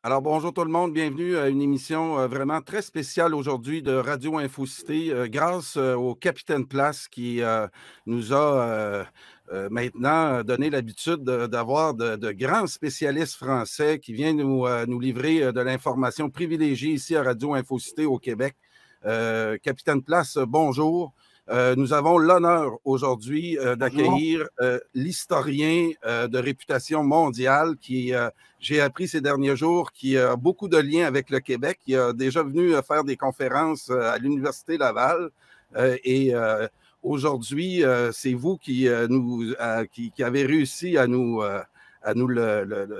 Alors, bonjour tout le monde, bienvenue à une émission vraiment très spéciale aujourd'hui de Radio Infocité, grâce au Capitaine Place qui nous a maintenant donné l'habitude d'avoir de grands spécialistes français qui viennent nous livrer de l'information privilégiée ici à Radio Infocité au Québec. Capitaine Place, bonjour. Nous avons l'honneur aujourd'hui d'accueillir l'historien de réputation mondiale qui, j'ai appris ces derniers jours, qui a beaucoup de liens avec le Québec. Il est déjà venu faire des conférences à l'Université Laval. Aujourd'hui, c'est vous qui avez réussi à nous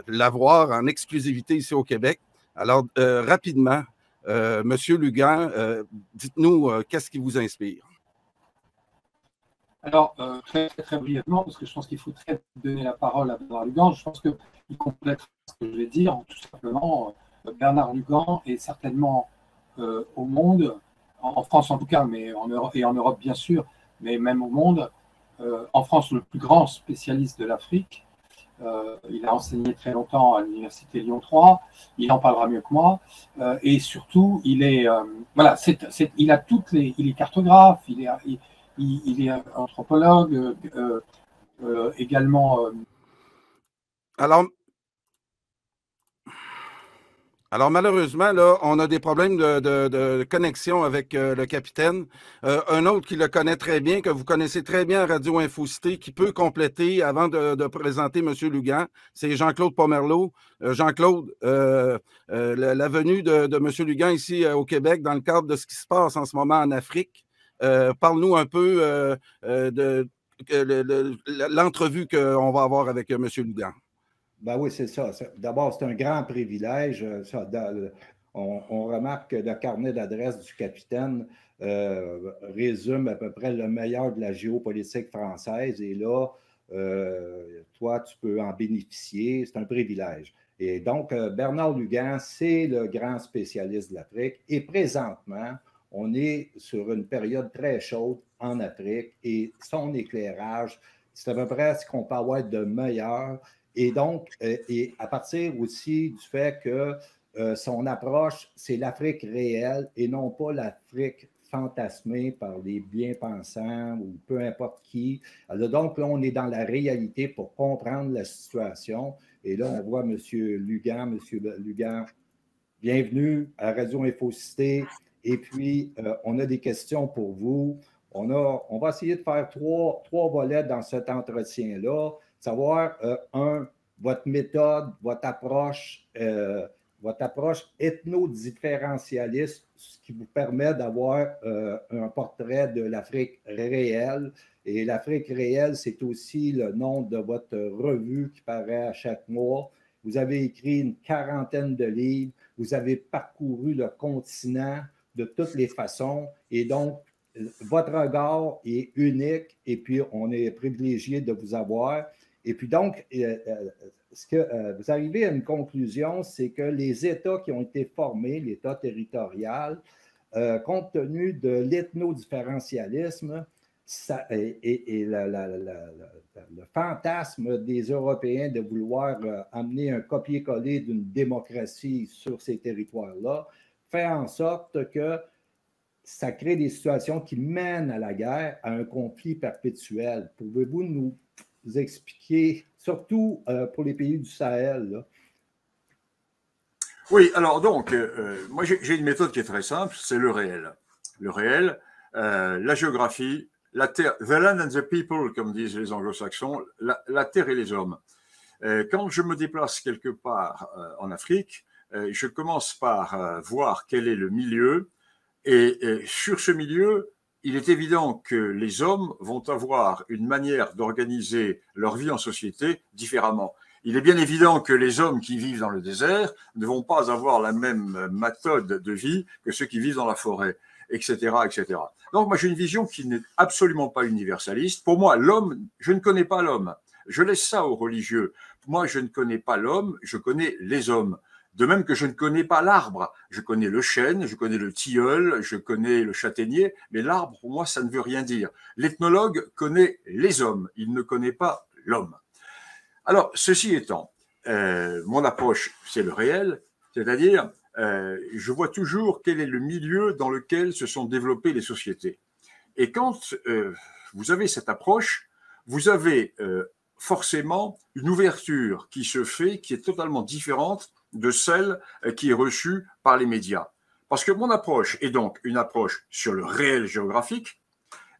l'avoir en exclusivité ici au Québec. Alors, rapidement, Monsieur Lugan, dites-nous qu'est-ce qui vous inspire? Alors, très brièvement, parce que je pense qu'il faut très donner la parole à Bernard Lugan, je pense qu'il complète ce que je vais dire. Tout simplement, Bernard Lugan est certainement au monde, en France en tout cas, mais en Europe bien sûr, mais même au monde, en France le plus grand spécialiste de l'Afrique. Il a enseigné très longtemps à l'université Lyon 3, il en parlera mieux que moi, et surtout, il est, il a il est cartographe, il est anthropologue, également. Alors, malheureusement, là, on a des problèmes de connexion avec le capitaine. Un autre qui le connaît très bien, que vous connaissez très bien à Radio Infocité, qui peut compléter avant de présenter M. Lugan, c'est Jean-Claude Pomerleau. Jean-Claude, la venue de M. Lugan ici au Québec dans le cadre de ce qui se passe en ce moment en Afrique, parle-nous un peu de l'entrevue qu'on va avoir avec M. Lugan. Ben oui, c'est ça. D'abord, c'est un grand privilège. On remarque que le carnet d'adresse du capitaine résume à peu près le meilleur de la géopolitique française. Et là, toi, tu peux en bénéficier. C'est un privilège. Et donc, Bernard Lugan, c'est le grand spécialiste de l'Afrique. Et présentement, on est sur une période très chaude en Afrique et son éclairage, c'est à peu près ce qu'on peut avoir de meilleur. Et donc, et à partir aussi du fait que son approche, c'est l'Afrique réelle et non pas l'Afrique fantasmée par les bien-pensants ou peu importe qui. Alors donc, là, on est dans la réalité pour comprendre la situation. Et là, on voit M. Lugan. M. Lugan, bienvenue à Radio Infocité. Et puis, on a des questions pour vous. On va essayer de faire trois volets dans cet entretien-là. Savoir, votre méthode, votre approche ethno-différentialiste, ce qui vous permet d'avoir un portrait de l'Afrique réelle. Et l'Afrique réelle, c'est aussi le nom de votre revue qui paraît à chaque mois. Vous avez écrit une quarantaine de livres. Vous avez parcouru le continent de toutes les façons. Et donc, votre regard est unique et puis on est privilégié de vous avoir. Et puis donc, vous arrivez à une conclusion, c'est que les États qui ont été formés, l'État territorial, compte tenu de l'ethno-différentialisme et le fantasme des Européens de vouloir amener un copier-coller d'une démocratie sur ces territoires-là, fait en sorte que ça crée des situations qui mènent à la guerre, à un conflit perpétuel. Pouvez-vous nous expliquer, surtout pour les pays du Sahel, là? Oui, alors donc, moi j'ai une méthode qui est très simple, c'est le réel. Le réel, la géographie, la terre, the land and the people, comme disent les anglo-saxons, la terre et les hommes. Quand je me déplace quelque part en Afrique, je commence par voir quel est le milieu, et sur ce milieu, il est évident que les hommes vont avoir une manière d'organiser leur vie en société différemment. Il est bien évident que les hommes qui vivent dans le désert ne vont pas avoir la même méthode de vie que ceux qui vivent dans la forêt, etc., etc. Donc, moi, j'ai une vision qui n'est absolument pas universaliste. Pour moi, l'homme, je ne connais pas l'homme. Je laisse ça aux religieux. Moi, je ne connais pas l'homme, je connais les hommes. De même que je ne connais pas l'arbre. Je connais le chêne, je connais le tilleul, je connais le châtaignier, mais l'arbre, pour moi, ça ne veut rien dire. L'ethnologue connaît les hommes, il ne connaît pas l'homme. Alors, ceci étant, mon approche, c'est le réel, c'est-à-dire, je vois toujours quel est le milieu dans lequel se sont développées les sociétés. Et quand vous avez cette approche, vous avez forcément une ouverture qui se fait, qui est totalement différente de celle qui est reçue par les médias. Parce que mon approche est donc une approche sur le réel géographique,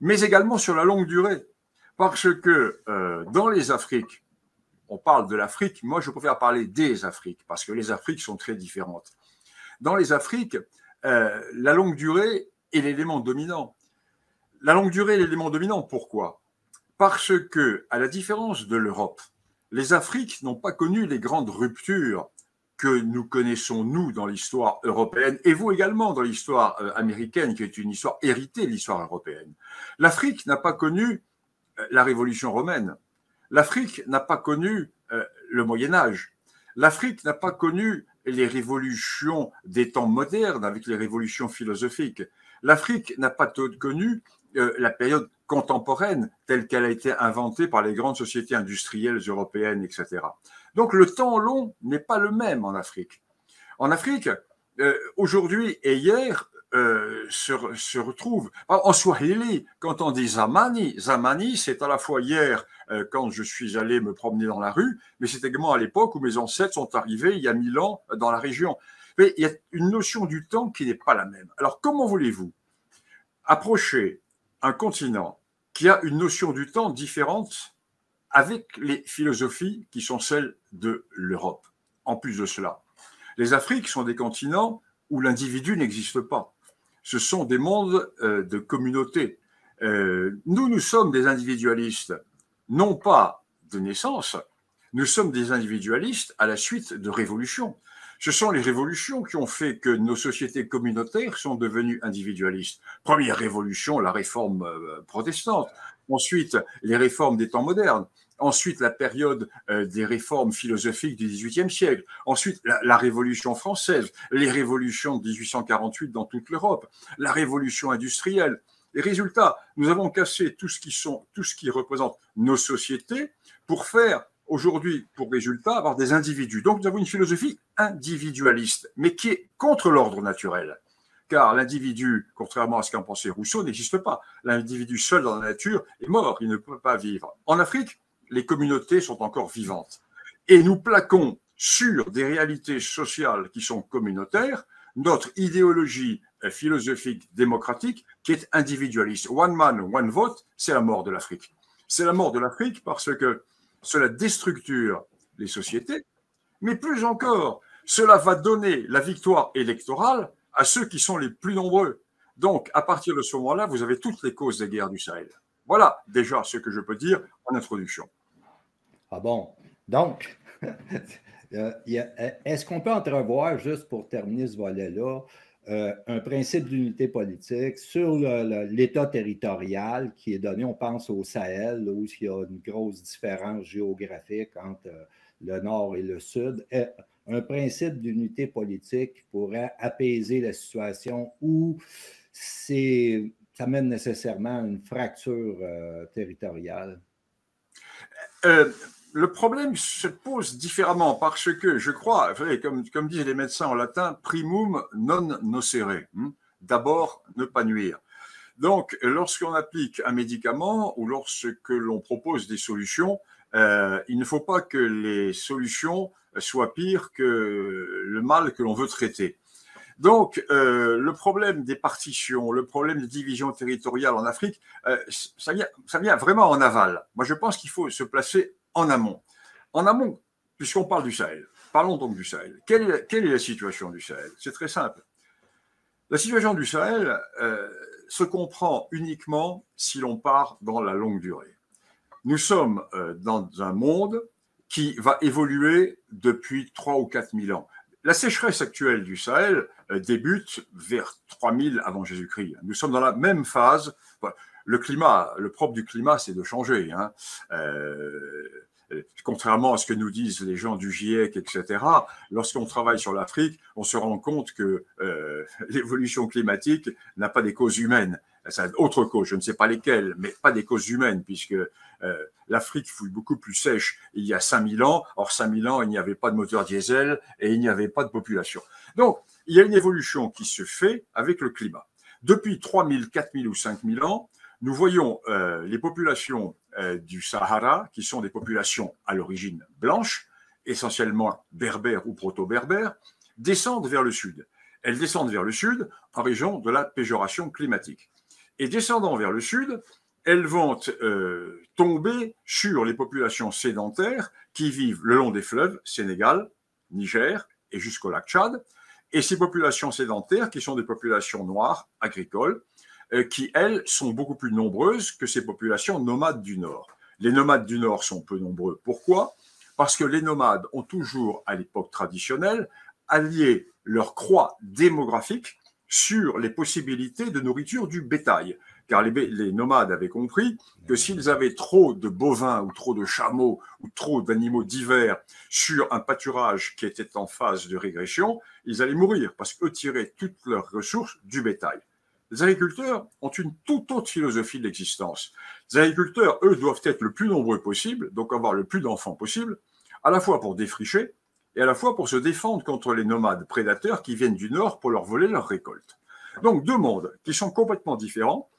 mais également sur la longue durée. Parce que dans les Afriques, on parle de l'Afrique, moi je préfère parler des Afriques, parce que les Afriques sont très différentes. Dans les Afriques, la longue durée est l'élément dominant. La longue durée est l'élément dominant, pourquoi ? Parce que, à la différence de l'Europe, les Afriques n'ont pas connu les grandes ruptures que nous connaissons, nous, dans l'histoire européenne, et vous également dans l'histoire américaine, qui est une histoire héritée de l'histoire européenne. L'Afrique n'a pas connu la Révolution romaine. L'Afrique n'a pas connu le Moyen-Âge. L'Afrique n'a pas connu les révolutions des temps modernes avec les révolutions philosophiques. L'Afrique n'a pas connu la période contemporaine telle qu'elle a été inventée par les grandes sociétés industrielles européennes, etc. Donc le temps long n'est pas le même en Afrique. En Afrique, aujourd'hui et hier, se retrouvent. En Swahili, quand on dit Zamani, Zamani, c'est à la fois hier, quand je suis allé me promener dans la rue, mais c'est également à l'époque où mes ancêtres sont arrivés il y a 1000 ans dans la région. Mais il y a une notion du temps qui n'est pas la même. Alors comment voulez-vous approcher un continent qui a une notion du temps différente avec les philosophies qui sont celles de l'Europe? En plus de cela, les Afriques sont des continents où l'individu n'existe pas. Ce sont des mondes de communautés. Nous sommes des individualistes, non pas de naissance, nous sommes des individualistes à la suite de révolutions. Ce sont les révolutions qui ont fait que nos sociétés communautaires sont devenues individualistes. Première révolution, la réforme protestante. Ensuite, les réformes des temps modernes. Ensuite, la période des réformes philosophiques du XVIIIe siècle. Ensuite, la Révolution française, les révolutions de 1848 dans toute l'Europe, la révolution industrielle. Les résultats, nous avons cassé tout ce qui représente nos sociétés pour faire aujourd'hui, pour résultat, avoir des individus. Donc, nous avons une philosophie individualiste, mais qui est contre l'ordre naturel. Car l'individu, contrairement à ce qu'en pensait Rousseau, n'existe pas. L'individu seul dans la nature est mort, il ne peut pas vivre. En Afrique, les communautés sont encore vivantes. Et nous plaquons sur des réalités sociales qui sont communautaires notre idéologie philosophique démocratique qui est individualiste. One man, one vote, c'est la mort de l'Afrique. C'est la mort de l'Afrique parce que cela déstructure les sociétés, mais plus encore, cela va donner la victoire électorale à ceux qui sont les plus nombreux. Donc, à partir de ce moment-là, vous avez toutes les causes des guerres du Sahel. Voilà déjà ce que je peux dire en introduction. Ah bon? Donc, est-ce qu'on peut entrevoir, juste pour terminer ce volet-là, un principe d'unité politique sur l'État territorial qui est donné, on pense au Sahel, là, où il y a une grosse différence géographique entre le nord et le sud. Un principe d'unité politique pourrait apaiser la situation où ça mène nécessairement à une fracture territoriale? Le problème se pose différemment parce que je crois, comme disent les médecins en latin, primum non nocere. D'abord, ne pas nuire. Donc, lorsqu'on applique un médicament ou lorsque l'on propose des solutions, il ne faut pas que les solutions soient pires que le mal que l'on veut traiter. Donc, le problème des partitions, le problème des divisions territoriales en Afrique, ça vient vraiment en aval. Moi, je pense qu'il faut se placer en amont. En amont, puisqu'on parle du Sahel, parlons donc du Sahel. Quelle est la situation du Sahel? C'est très simple. La situation du Sahel se comprend uniquement si l'on part dans la longue durée. Nous sommes dans un monde qui va évoluer depuis 3 ou 4 000 ans. La sécheresse actuelle du Sahel débute vers 3000 avant Jésus-Christ. Nous sommes dans la même phase. Le propre du climat, c'est de changer. contrairement à ce que nous disent les gens du GIEC, etc., lorsqu'on travaille sur l'Afrique, on se rend compte que l'évolution climatique n'a pas des causes humaines. Ça a d'autres causes, je ne sais pas lesquelles, mais pas des causes humaines, puisque l'Afrique fut beaucoup plus sèche il y a 5000 ans. Or, 5000 ans, il n'y avait pas de moteur diesel et il n'y avait pas de population. Donc, il y a une évolution qui se fait avec le climat. Depuis 3000, 4000 ou 5000 ans, nous voyons les populations du Sahara, qui sont des populations à l'origine blanches, essentiellement berbères ou proto-berbères, descendre vers le sud. Elles descendent vers le sud en raison de la péjoration climatique. Et descendant vers le sud, elles vont tomber sur les populations sédentaires qui vivent le long des fleuves, Sénégal, Niger et jusqu'au lac Tchad, et ces populations sédentaires qui sont des populations noires, agricoles, qui, elles, sont beaucoup plus nombreuses que ces populations nomades du Nord. Les nomades du Nord sont peu nombreux. Pourquoi ? Parce que les nomades ont toujours, à l'époque traditionnelle, allié leur croix démographique sur les possibilités de nourriture du bétail. Car les nomades avaient compris que s'ils avaient trop de bovins ou trop de chameaux ou trop d'animaux divers sur un pâturage qui était en phase de régression, ils allaient mourir parce qu'eux tiraient toutes leurs ressources du bétail. Les agriculteurs ont une toute autre philosophie de l'existence. Les agriculteurs, eux, doivent être le plus nombreux possible, donc avoir le plus d'enfants possible, à la fois pour défricher et à la fois pour se défendre contre les nomades prédateurs qui viennent du nord pour leur voler leurs récoltes. Donc deux mondes qui sont complètement différents,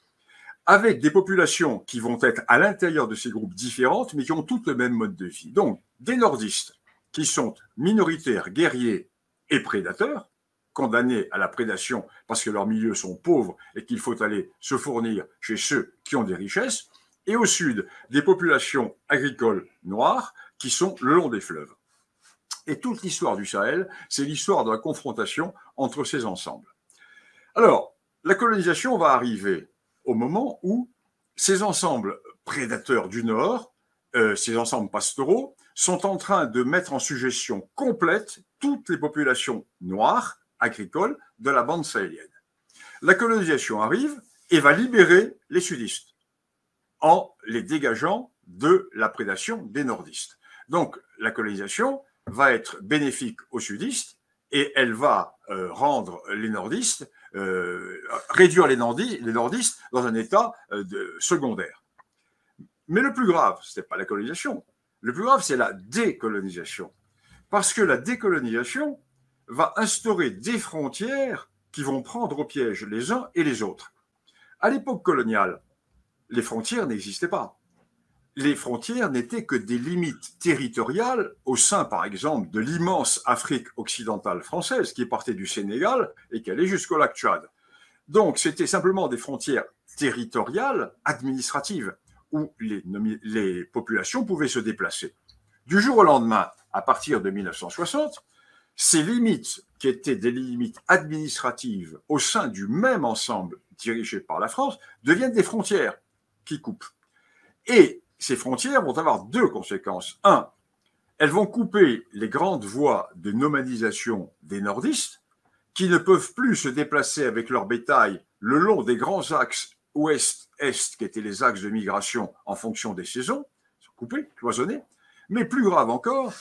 avec des populations qui vont être à l'intérieur de ces groupes différentes, mais qui ont toutes le même mode de vie. Donc des nordistes qui sont minoritaires, guerriers et prédateurs, condamnés à la prédation parce que leurs milieux sont pauvres et qu'il faut aller se fournir chez ceux qui ont des richesses, et au sud, des populations agricoles noires qui sont le long des fleuves. Et toute l'histoire du Sahel, c'est l'histoire de la confrontation entre ces ensembles. Alors, la colonisation va arriver au moment où ces ensembles prédateurs du Nord, ces ensembles pastoraux, sont en train de mettre en sujétion complète toutes les populations noires, agricoles, de la bande sahélienne. La colonisation arrive et va libérer les sudistes en les dégageant de la prédation des nordistes. Donc, la colonisation va être bénéfique aux sudistes et elle va rendre les nordistes, réduire les nordistes dans un état secondaire. Mais le plus grave, ce n'est pas la colonisation. Le plus grave, c'est la décolonisation. Parce que la décolonisation va instaurer des frontières qui vont prendre au piège les uns et les autres. À l'époque coloniale, les frontières n'existaient pas. Les frontières n'étaient que des limites territoriales au sein, par exemple, de l'immense Afrique occidentale française qui partait du Sénégal et qui allait jusqu'au lac Tchad. Donc, c'était simplement des frontières territoriales, administratives, où les populations pouvaient se déplacer. Du jour au lendemain, à partir de 1960, ces limites, qui étaient des limites administratives au sein du même ensemble dirigé par la France, deviennent des frontières qui coupent. Et ces frontières vont avoir deux conséquences. Un, elles vont couper les grandes voies de nomadisation des nordistes, qui ne peuvent plus se déplacer avec leur bétail le long des grands axes ouest-est, qui étaient les axes de migration en fonction des saisons, sont coupés, cloisonnés, mais plus grave encore,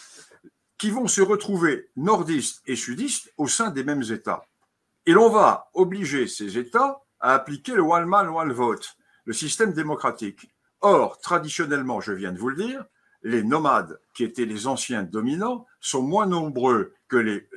qui vont se retrouver nordistes et sudistes au sein des mêmes États. Et l'on va obliger ces États à appliquer le one man, one vote, le système démocratique. Or, traditionnellement, je viens de vous le dire, les nomades, qui étaient les anciens dominants, sont moins nombreux que les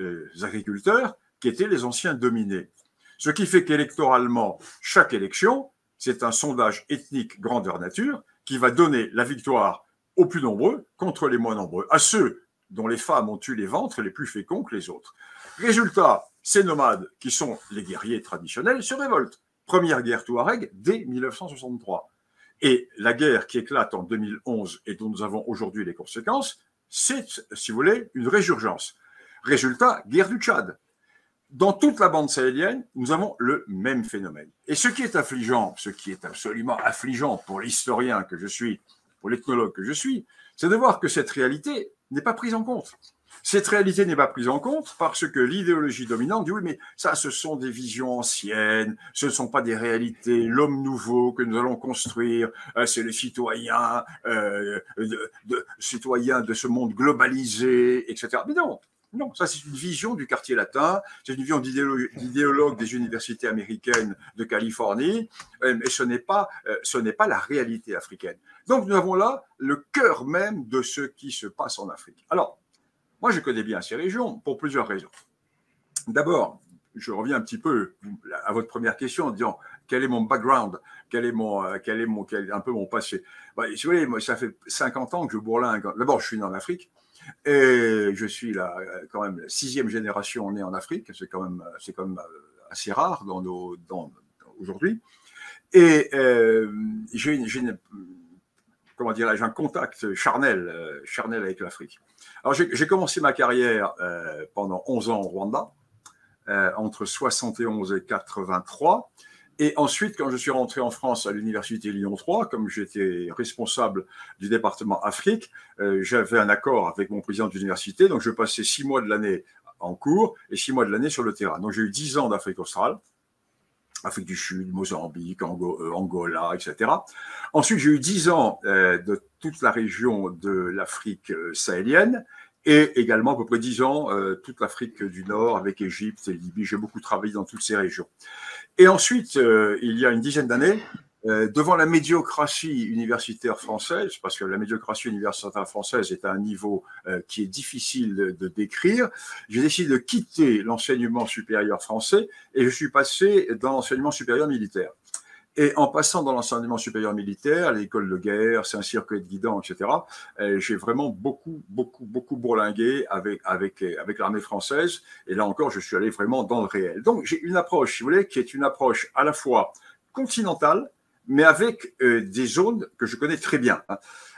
agriculteurs, qui étaient les anciens dominés. Ce qui fait qu'électoralement, chaque élection, c'est un sondage ethnique grandeur nature qui va donner la victoire aux plus nombreux contre les moins nombreux, à ceux dont les femmes ont eu les ventres les plus féconds que les autres. Résultat, ces nomades, qui sont les guerriers traditionnels, se révoltent. Première guerre Touareg dès 1963. Et la guerre qui éclate en 2011 et dont nous avons aujourd'hui les conséquences, c'est, si vous voulez, une résurgence. Résultat, guerre du Tchad. Dans toute la bande sahélienne, nous avons le même phénomène. Et ce qui est affligeant, ce qui est absolument affligeant pour l'historien que je suis, pour l'ethnologue que je suis, c'est de voir que cette réalité n'est pas prise en compte. Cette réalité n'est pas prise en compte parce que l'idéologie dominante dit oui, mais ça, ce sont des visions anciennes, ce ne sont pas des réalités, l'homme nouveau que nous allons construire, c'est les citoyens, citoyens de ce monde globalisé, etc. Mais non, non, ça c'est une vision du quartier latin, c'est une vision d'idéologue des universités américaines de Californie, mais ce n'est pas la réalité africaine. Donc nous avons là le cœur même de ce qui se passe en Afrique. Alors, moi, je connais bien ces régions pour plusieurs raisons. D'abord, je reviens un petit peu à votre première question en disant quel est mon background, quel est un peu mon passé. Si vous voulez, moi, ça fait 50 ans que je bourlingue. D'abord, je suis né en Afrique et je suis là quand même la 6e génération née en Afrique. C'est quand même assez rare aujourd'hui. Et j'ai comment dirais-je, un contact charnel avec l'Afrique. Alors, j'ai commencé ma carrière pendant 11 ans au Rwanda, entre 71 et 83. Et ensuite, quand je suis rentré en France à l'université Lyon 3, comme j'étais responsable du département Afrique, j'avais un accord avec mon président de l'université. Donc, je passais 6 mois de l'année en cours et 6 mois de l'année sur le terrain. Donc, j'ai eu 10 ans d'Afrique australe. Afrique du Sud, Mozambique, Angola, etc. Ensuite, j'ai eu 10 ans de toute la région de l'Afrique sahélienne et également à peu près 10 ans toute l'Afrique du Nord avec Égypte et Libye. J'ai beaucoup travaillé dans toutes ces régions. Et ensuite, il y a une dizaine d'années, devant la médiocratie universitaire française, parce que la médiocratie universitaire française est à un niveau qui est difficile de décrire, j'ai décidé de quitter l'enseignement supérieur français et je suis passé dans l'enseignement supérieur militaire. Et en passant dans l'enseignement supérieur militaire, l'école de guerre, Saint-Cyr, Guidant, etc., j'ai vraiment beaucoup bourlingué avec l'armée française. Et là encore, je suis allé vraiment dans le réel. Donc, j'ai une approche, si vous voulez, qui est une approche à la fois continentale, mais avec des zones que je connais très bien.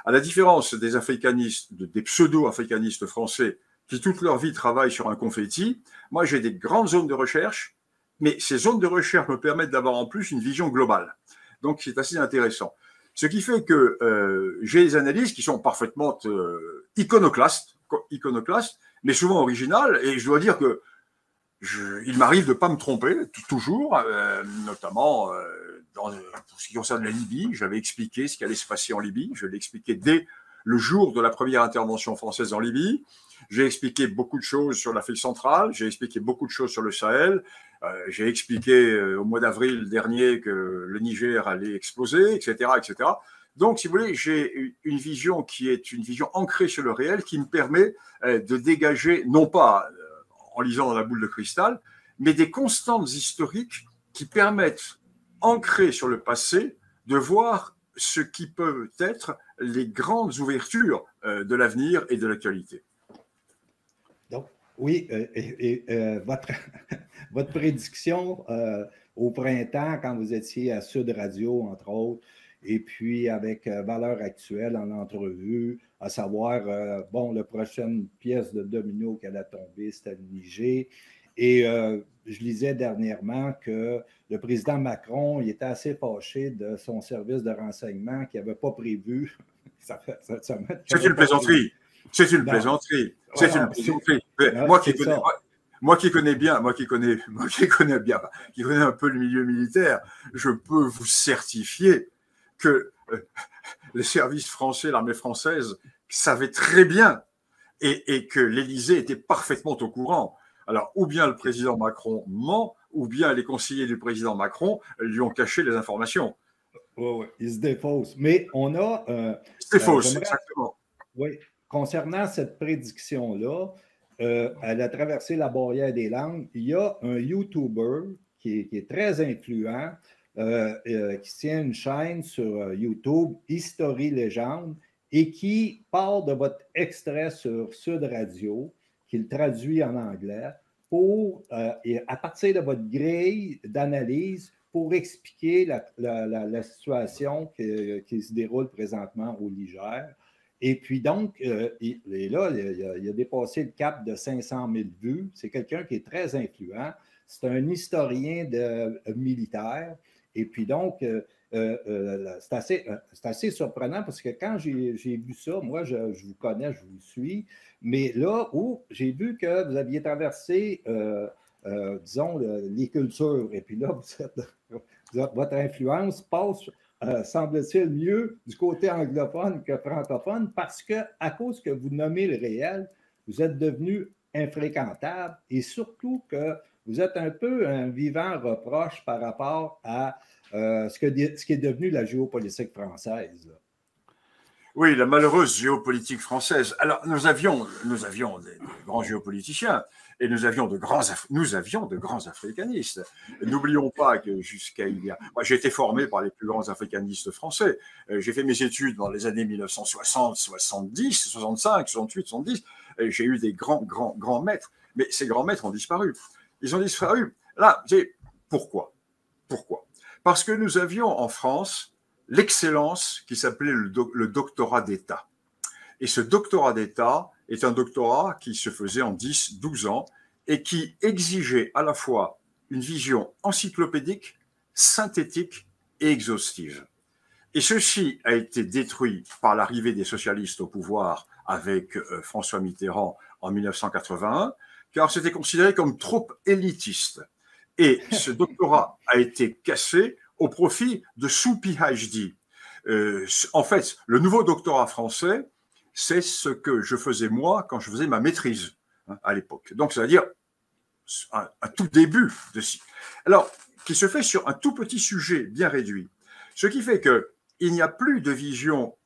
À la différence des africanistes, des pseudo-africanistes français qui toute leur vie travaillent sur un confetti, moi j'ai des grandes zones de recherche, mais ces zones de recherche me permettent d'avoir en plus une vision globale. Donc c'est assez intéressant. Ce qui fait que j'ai des analyses qui sont parfaitement iconoclastes, mais souvent originales, et je dois dire que il m'arrive de ne pas me tromper, toujours, notamment pour ce qui concerne la Libye. J'avais expliqué ce qui allait se passer en Libye. Je l'ai expliqué dès le jour de la première intervention française en Libye. J'ai expliqué beaucoup de choses sur l'Afrique centrale. J'ai expliqué beaucoup de choses sur le Sahel. J'ai expliqué au mois d'avril dernier que le Niger allait exploser, etc., etc. Donc, si vous voulez, j'ai une vision qui est une vision ancrée sur le réel qui me permet de dégager, non pas en lisant dans la boule de cristal, mais des constantes historiques qui permettent, ancrées sur le passé, de voir ce qui peuvent être les grandes ouvertures de l'avenir et de l'actualité. Donc, oui, votre prédiction au printemps, quand vous étiez à Sud Radio, entre autres, et puis avec Valeurs Actuelles en entrevue, à savoir, la prochaine pièce de domino qu'elle a tombé, c'était le Niger. Et je lisais dernièrement que le président Macron, il était assez fâché de son service de renseignement qui n'avait pas prévu. C'est une plaisanterie. C'est une plaisanterie. C'est une plaisanterie. Moi qui connais un peu le milieu militaire, je peux vous certifier que les services français, l'armée française, savaient très bien et que l'Élysée était parfaitement au courant. Alors, ou bien le président Macron ment, ou bien les conseillers du président Macron lui ont caché les informations. Oui, il se défausse. Mais on a... il se défausse, exactement. Oui, concernant cette prédiction-là, elle a traversé la barrière des langues. Il y a un YouTuber qui est très influent, qui tient une chaîne sur YouTube, History Légende, et qui part de votre extrait sur Sud Radio, qu'il traduit en anglais, à partir de votre grille d'analyse, pour expliquer la situation qui se déroule présentement au Niger. Et puis donc, il a dépassé le cap de 500 000 vues. C'est quelqu'un qui est très influent. C'est un historien militaire. Et puis donc, c'est assez surprenant parce que quand j'ai vu ça, moi, je vous connais, je vous suis, mais là où j'ai vu que vous aviez traversé, disons, les cultures, et puis là, votre influence passe, semble-t-il, mieux du côté anglophone que francophone parce que, à cause que vous nommez le réel, vous êtes devenu infréquentable et surtout que vous êtes un peu un vivant reproche par rapport à ce qui est devenu la géopolitique française. Là. Oui, la malheureuse géopolitique française. Alors, nous avions des grands géopoliticiens et nous avions de grands africanistes. N'oublions pas que jusqu'à il y a... Moi, j'ai été formé par les plus grands africanistes français. J'ai fait mes études dans les années 1960, 70, 65, 68, 70. J'ai eu des grands maîtres. Mais ces grands maîtres ont disparu. Ils ont disparu. Là, pourquoi ? Parce que nous avions en France l'excellence qui s'appelait le doctorat d'État. Et ce doctorat d'État est un doctorat qui se faisait en 10, 12 ans et qui exigeait à la fois une vision encyclopédique, synthétique et exhaustive. Et ceci a été détruit par l'arrivée des socialistes au pouvoir avec François Mitterrand en 1981, car c'était considéré comme trop élitiste. Et ce doctorat a été cassé au profit de sous-PhD. En fait, le nouveau doctorat français, c'est ce que je faisais moi quand je faisais ma maîtrise à l'époque. Donc, c'est-à-dire un tout début de ci. Alors, qui se fait sur un tout petit sujet bien réduit. Ce qui fait qu'il n'y a plus de vision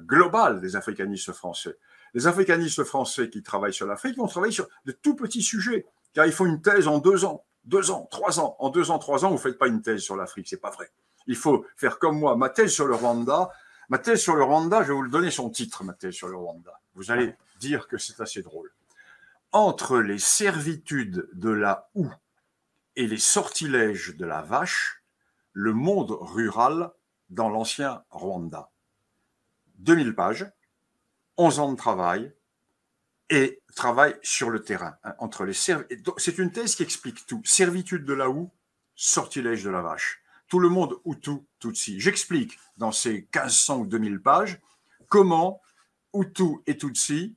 globale des africanistes français. Les africanistes français qui travaillent sur l'Afrique vont travailler sur de tout petits sujets, car ils font une thèse en 2 ans. 2 ans, 3 ans. En 2 ans, 3 ans, vous ne faites pas une thèse sur l'Afrique, c'est pas vrai. Il faut faire comme moi. Ma thèse sur le Rwanda, je vais vous le donner son titre, ma thèse sur le Rwanda. Vous allez dire que c'est assez drôle. Entre les servitudes de la houe et les sortilèges de la vache, le monde rural dans l'ancien Rwanda. 2000 pages, 11 ans de travail, et travail sur le terrain. C'est une thèse qui explique tout. Servitude de la houe, sortilège de la vache. Tout le monde Hutu, Tutsi. J'explique dans ces 1500 ou 2000 pages comment Hutu et Tutsi,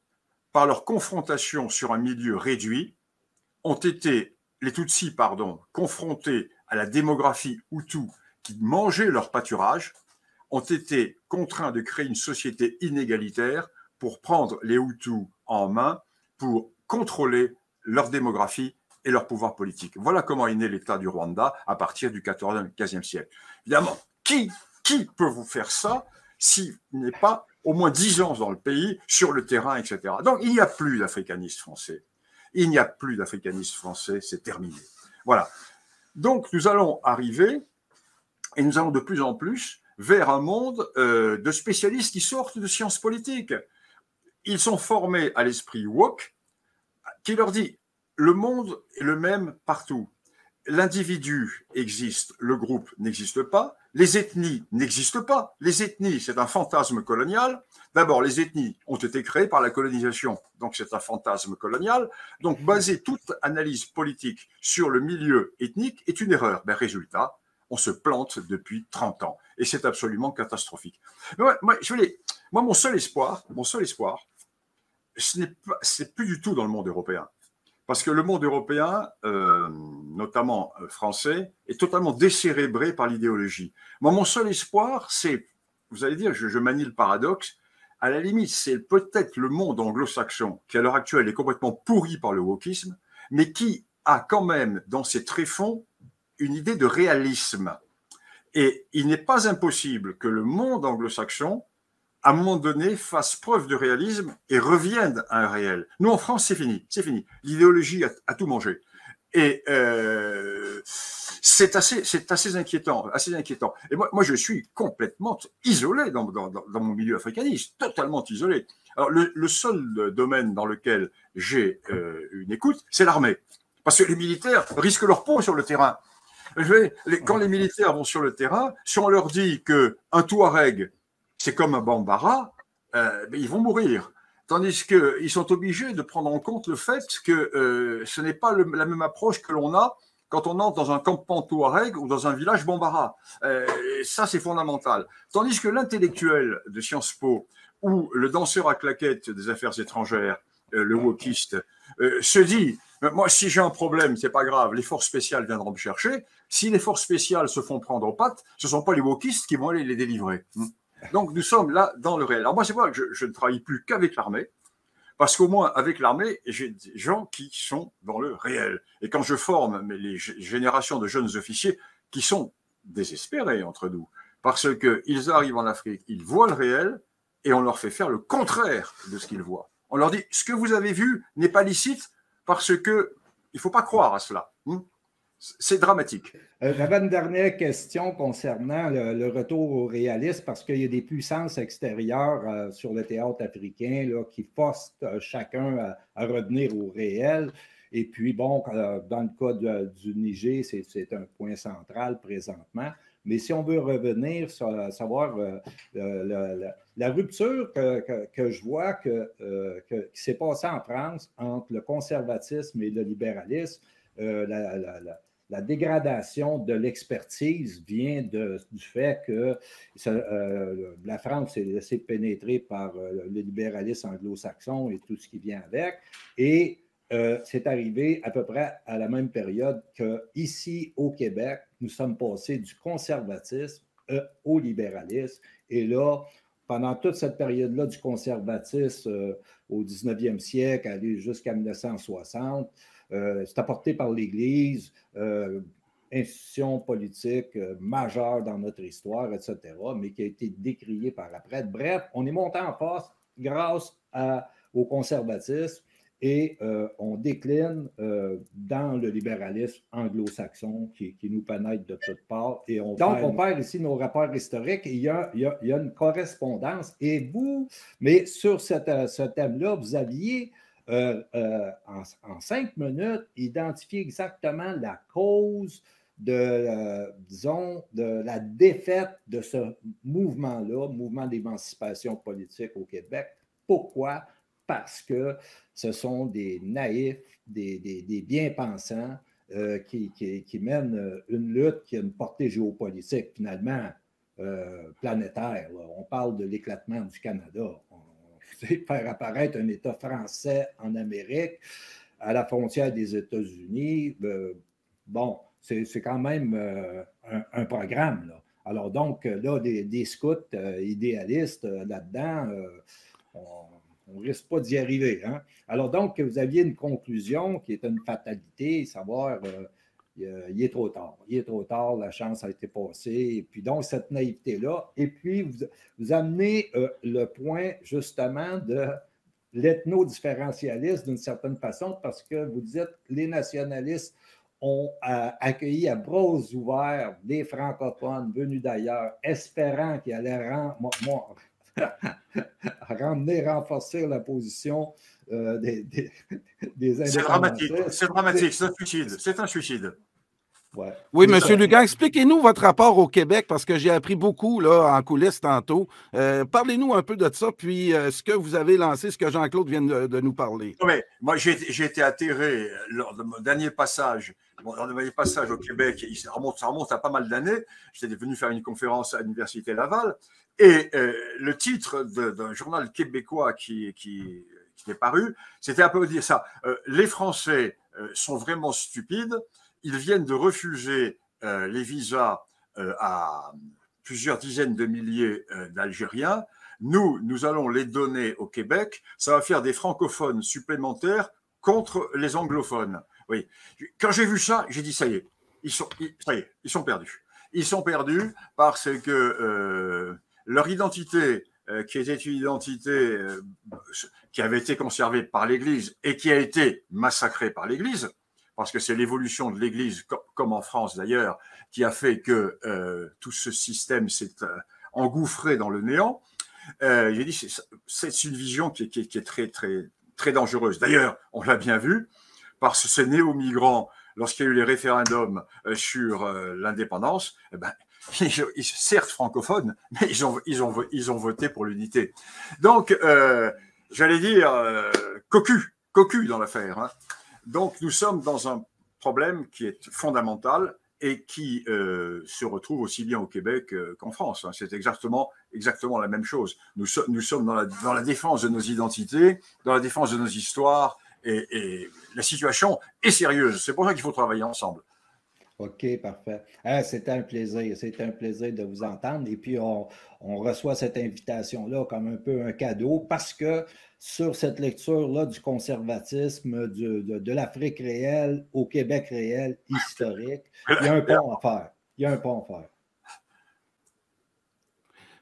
par leur confrontation sur un milieu réduit, les Tutsis, confrontés à la démographie Hutu qui mangeait leur pâturage, ont été contraints de créer une société inégalitaire pour prendre les Hutus en main pour contrôler leur démographie et leur pouvoir politique. Voilà comment est né l'État du Rwanda à partir du XIVe, XVe siècle. Évidemment, qui peut vous faire ça s'il n'est pas au moins 10 ans dans le pays, sur le terrain, etc. Donc, il n'y a plus d'africanistes français. Il n'y a plus d'africanistes français, c'est terminé. Voilà. Donc, nous allons arriver, et nous allons de plus en plus vers un monde de spécialistes qui sortent de sciences politiques. Ils sont formés à l'esprit woke qui leur dit le monde est le même partout. L'individu existe, le groupe n'existe pas, les ethnies n'existent pas. Les ethnies, c'est un fantasme colonial. D'abord, les ethnies ont été créées par la colonisation, donc c'est un fantasme colonial. Donc, baser toute analyse politique sur le milieu ethnique est une erreur. Résultat, on se plante depuis 30 ans. Et c'est absolument catastrophique. Moi, mon seul espoir, c'est plus du tout dans le monde européen. Parce que le monde européen, notamment français, est totalement décérébré par l'idéologie. Moi, mon seul espoir, c'est, vous allez dire, je manie le paradoxe, à la limite, c'est peut-être le monde anglo-saxon qui, à l'heure actuelle, est complètement pourri par le wokisme, mais qui a quand même, dans ses tréfonds, une idée de réalisme. Et il n'est pas impossible que le monde anglo-saxon, à un moment donné, fasse preuve de réalisme et revienne à un réel. Nous, en France, c'est fini. L'idéologie a tout mangé. Et c'est assez inquiétant. Et moi, je suis complètement isolé dans mon milieu africaniste, totalement isolé. Alors, le seul domaine dans lequel j'ai une écoute, c'est l'armée. Parce que les militaires risquent leur peau sur le terrain. Quand les militaires vont sur le terrain, si on leur dit qu'un Touareg, c'est comme un Bambara, ils vont mourir. Tandis qu'ils sont obligés de prendre en compte le fait que ce n'est pas la même approche que l'on a quand on entre dans un campement touareg ou dans un village bambara. Ça, c'est fondamental. Tandis que l'intellectuel de Sciences Po ou le danseur à claquettes des affaires étrangères, le wokiste, se dit, moi, si j'ai un problème, c'est pas grave, les forces spéciales viendront me chercher. Si les forces spéciales se font prendre aux pattes, ce ne sont pas les wokistes qui vont aller les délivrer. Donc, nous sommes là dans le réel. Alors, moi, c'est vrai que je ne travaille plus qu'avec l'armée. Parce qu'au moins, avec l'armée, j'ai des gens qui sont dans le réel. Et quand je forme les générations de jeunes officiers qui sont désespérés entre nous, parce qu'ils arrivent en Afrique, ils voient le réel, et on leur fait faire le contraire de ce qu'ils voient. On leur dit, ce que vous avez vu n'est pas licite, parce que il ne faut pas croire à cela. C'est dramatique. J'avais une dernière question concernant le retour au réalisme, parce qu'il y a des puissances extérieures sur le théâtre africain là, qui forcent chacun à revenir au réel. Et puis, bon, dans le cas du Niger, c'est un point central présentement. Mais si on veut revenir sur savoir la rupture que je vois qui s'est passée en France entre le conservatisme et le libéralisme, la dégradation de l'expertise vient du fait que la France s'est laissée pénétrer par le libéralisme anglo-saxon et tout ce qui vient avec. Et c'est arrivé à peu près à la même période qu'ici au Québec, nous sommes passés du conservatisme au libéralisme. Et là, pendant toute cette période-là du conservatisme au 19e siècle, aller jusqu'à 1960, c'est apporté par l'Église, institution politique majeure dans notre histoire, etc., mais qui a été décriée par après. Bref, on est monté en force grâce au conservatisme et on décline dans le libéralisme anglo-saxon qui nous pénètre de toutes parts. Et on perd ici nos rapports historiques et il y a une correspondance. Et vous, mais sur ce thème-là, vous aviez en 5 minutes, identifier exactement la cause disons, de la défaite de ce mouvement-là, mouvement d'émancipation politique au Québec. Pourquoi? Parce que ce sont des naïfs, des bien-pensants qui mènent une lutte qui a une portée géopolitique, finalement, planétaire. Là. On parle de l'éclatement du Canada. Faire apparaître un État français en Amérique, à la frontière des États-Unis, bon, c'est quand même un programme. Là. Alors donc, là, des scouts idéalistes là-dedans, on ne risque pas d'y arriver. Hein? Alors donc, vous aviez une conclusion qui est une fatalité, savoir il est trop tard. Il est trop tard, la chance a été passée. Et puis donc, cette naïveté-là. Et puis, vous amenez le point, justement, de l'ethno-différentialisme d'une certaine façon, parce que vous dites les nationalistes ont accueilli à bras ouverts des francophones venus d'ailleurs, espérant qu'ils allaient renforcer la position des indépendantistes. C'est dramatique, c'est un suicide. C'est un suicide. Ouais. Oui, M. Lugan, expliquez-nous votre rapport au Québec, parce que j'ai appris beaucoup là, en coulisses tantôt. Parlez-nous un peu de ça, puis ce que vous avez lancé, ce que Jean-Claude vient de nous parler. Oui, moi, j'ai été atterré lors de mon dernier passage. Lors de mon dernier passage au Québec, ça remonte à pas mal d'années. J'étais venu faire une conférence à l'Université Laval, et le titre d'un journal québécois qui est paru, c'était un peu dire ça. Les Français sont vraiment stupides. Ils viennent de refuser les visas à plusieurs dizaines de milliers d'Algériens. Nous allons les donner au Québec. Ça va faire des francophones supplémentaires contre les anglophones. Oui. Quand j'ai vu ça, j'ai dit ça y est, ils sont perdus. Ils sont perdus parce que leur identité, qui était une identité qui avait été conservée par l'Église et qui a été massacrée par l'Église, parce que c'est l'évolution de l'Église, comme en France d'ailleurs, qui a fait que tout ce système s'est engouffré dans le néant. J'ai dit, c'est une vision qui est très, très, très dangereuse. D'ailleurs, on l'a bien vu, parce que ces néo-migrants, lorsqu'il y a eu les référendums sur l'indépendance, eh ben, certes francophones, mais ils ont voté pour l'unité. Donc, j'allais dire, cocu dans l'affaire. Hein. Donc, nous sommes dans problème qui est fondamental et qui se retrouve aussi bien au Québec qu'en France. C'est exactement la même chose. Nous sommes dans la défense de nos identités, dans la défense de nos histoires, et la situation est sérieuse. C'est pour ça qu'il faut travailler ensemble. OK, parfait. C'était un plaisir. C'était un plaisir de vous entendre. Et puis, on reçoit cette invitation-là comme un peu un cadeau parce que sur cette lecture-là du conservatisme, de l'Afrique réelle au Québec réel, historique, il y a un pont à faire. Il y a un pont à faire.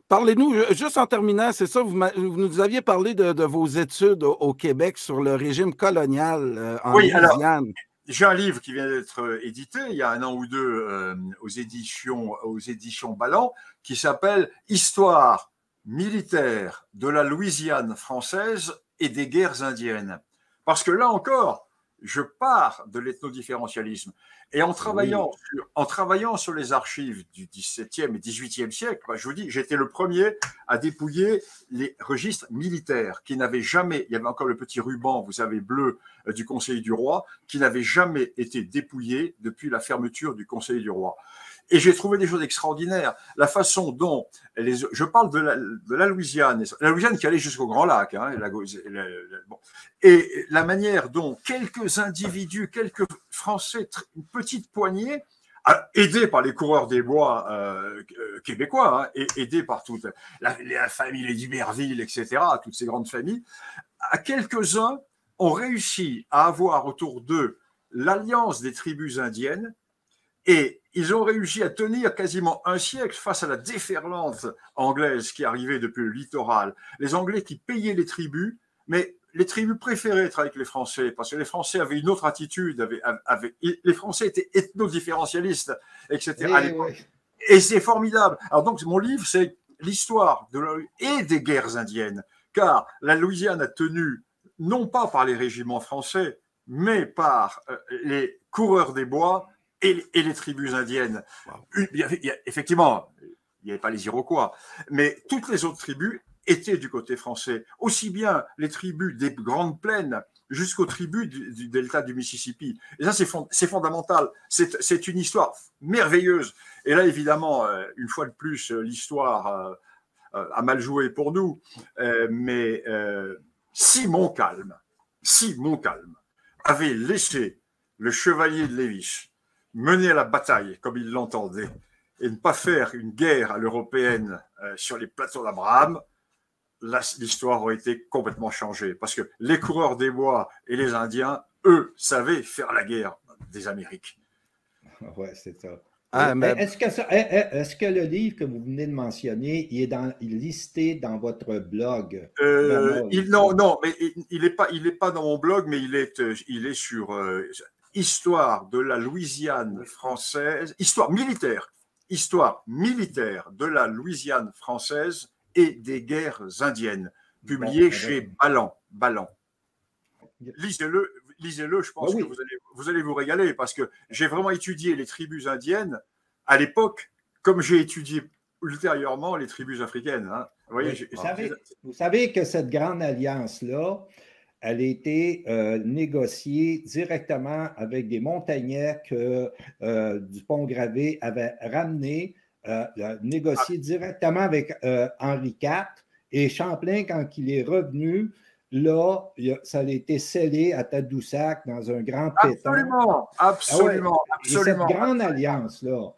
Parlez-nous, juste en terminant, c'est ça, vous nous aviez parlé de vos études au Québec sur le régime colonial en Louisiane. J'ai un livre qui vient d'être édité il y a 1 an ou 2 aux éditions Balland qui s'appelle « Histoire militaire de la Louisiane française et des guerres indiennes ». Parce que là encore, je pars de l'ethnodifférentialisme. Et en travaillant sur les archives du XVIIe et XVIIIe siècle, je vous dis, j'étais le premier à dépouiller les registres militaires qui n'avaient jamais, il y avait encore le petit ruban, vous savez, bleu du Conseil du Roi, qui n'avait jamais été dépouillé depuis la fermeture du Conseil du Roi. Et j'ai trouvé des choses extraordinaires. La façon dont, je parle de la Louisiane qui allait jusqu'au Grand Lac, et la manière dont quelques individus, quelques Français, une petite poignée, aidés par les coureurs des bois québécois, et aidés par toute la famille d'Iberville, etc., toutes ces grandes familles, à quelques-uns ont réussi à avoir autour d'eux l'alliance des tribus indiennes, et ils ont réussi à tenir quasiment un siècle face à la déferlante anglaise qui arrivait depuis le littoral. Les Anglais qui payaient les tribus, mais les tribus préféraient être avec les Français parce que les Français avaient une autre attitude. Les Français étaient ethno-différentialistes, etc. Et c'est formidable. Alors donc, mon livre, c'est l'histoire et des guerres indiennes, car la Louisiane a tenu, non pas par les régiments français, mais par les coureurs des bois et les tribus indiennes. Effectivement, il n'y avait pas les Iroquois, mais toutes les autres tribus étaient du côté français. Aussi bien les tribus des Grandes Plaines jusqu'aux tribus du delta du Mississippi. Et ça, c'est fondamental. C'est une histoire merveilleuse. Et là, évidemment, une fois de plus, l'histoire a mal joué pour nous. Mais si Montcalm avait laissé le chevalier de Lévis mener la bataille comme il l'entendait et ne pas faire une guerre à l'européenne sur les plateaux d'Abraham, là, l'histoire aurait été complètement changée. Parce que les coureurs des bois et les Indiens, eux, savaient faire la guerre des Amériques. Oui, c'est ça. Est-ce que le livre que vous venez de mentionner, il est listé dans votre blog? Non, mais il n'est pas dans mon blog, mais il est sur Histoire de la Louisiane française, histoire militaire de la Louisiane française et des guerres indiennes, publié chez Balland. Lisez-le, je pense que vous allez vous régaler, parce que j'ai vraiment étudié les tribus indiennes à l'époque, comme j'ai étudié ultérieurement les tribus africaines. Vous savez que cette grande alliance-là, elle a été négociée directement avec des montagnais que Dupont-Gravé avait ramenés, négocié directement avec Henri IV. Et Champlain, quand il est revenu, là, ça a été scellé à Tadoussac dans un grand péton. Absolument. Et cette grande alliance-là,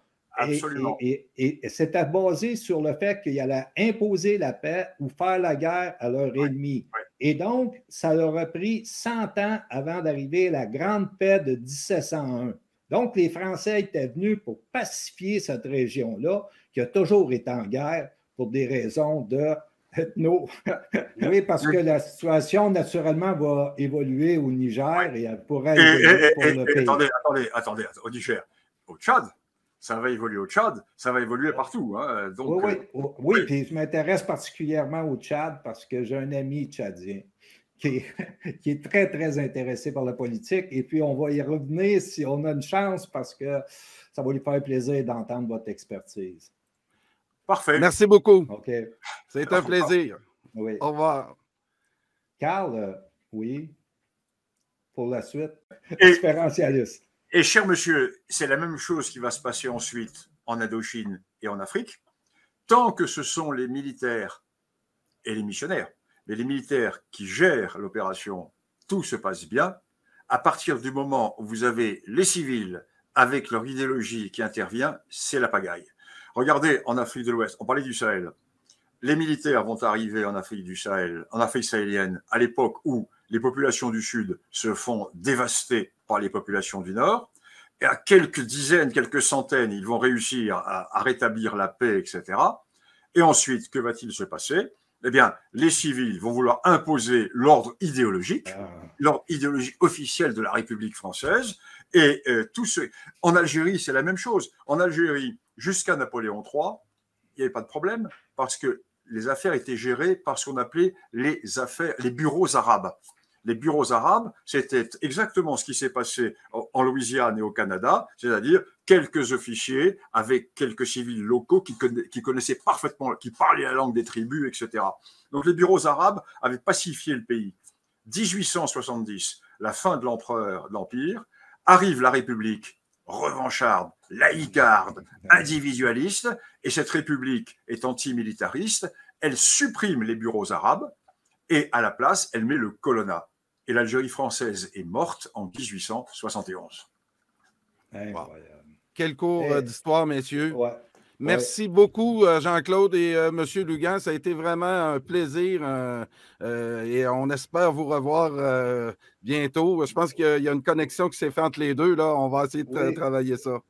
et c'était basé sur le fait qu'il allait imposer la paix ou faire la guerre à leur ennemi. Et donc, ça leur a pris 100 ans avant d'arriver à la grande paix de 1701. Donc, les Français étaient venus pour pacifier cette région-là, qui a toujours été en guerre pour des raisons de ethno. Oui, parce que la situation, naturellement, va évoluer au Niger et elle pourrait évoluer pour le pays. Attendez, au Niger, au Tchad, ça va évoluer au Tchad, ça va évoluer partout. Donc, oui, puis je m'intéresse particulièrement au Tchad parce que j'ai un ami tchadien qui est très, très intéressé par la politique. Et puis, on va y revenir si on a une chance parce que ça va lui faire plaisir d'entendre votre expertise. Parfait. Merci beaucoup. OK. C'est un plaisir. Oui. Au revoir. Carl, oui, pour la suite, expérientialiste. Et cher monsieur, c'est la même chose qui va se passer ensuite en Indochine et en Afrique. Tant que ce sont les militaires et les missionnaires, mais les militaires qui gèrent l'opération, tout se passe bien. À partir du moment où vous avez les civils avec leur idéologie qui intervient, c'est la pagaille. Regardez en Afrique de l'Ouest, on parlait du Sahel. Les militaires vont arriver en Afrique du Sahel, en Afrique sahélienne, à l'époque où les populations du Sud se font dévaster par les populations du Nord. Et à quelques dizaines, quelques centaines, ils vont réussir à rétablir la paix, etc. Et ensuite, que va-t-il se passer? Eh bien, les civils vont vouloir imposer l'ordre idéologique officiel de la République française. Et en Algérie, c'est la même chose. En Algérie, jusqu'à Napoléon III, il n'y avait pas de problème parce que les affaires étaient gérées par ce qu'on appelait les bureaux arabes. Les bureaux arabes, c'était exactement ce qui s'est passé en Louisiane et au Canada, c'est-à-dire quelques officiers avec quelques civils locaux qui connaissaient parfaitement, qui parlaient la langue des tribus, etc. Donc les bureaux arabes avaient pacifié le pays. 1870, la fin de l'Empire, arrive la République revancharde, laïcarde, individualiste, et cette République est antimilitariste, elle supprime les bureaux arabes et à la place, elle met le colonnat. Et l'Algérie française est morte en 1871. Incroyable. Quel cours d'histoire, messieurs. Ouais. Merci beaucoup, Jean-Claude et M. Lugan. Ça a été vraiment un plaisir et on espère vous revoir bientôt. Je pense qu'il y a une connexion qui s'est faite entre les deux. Là. On va essayer de travailler ça.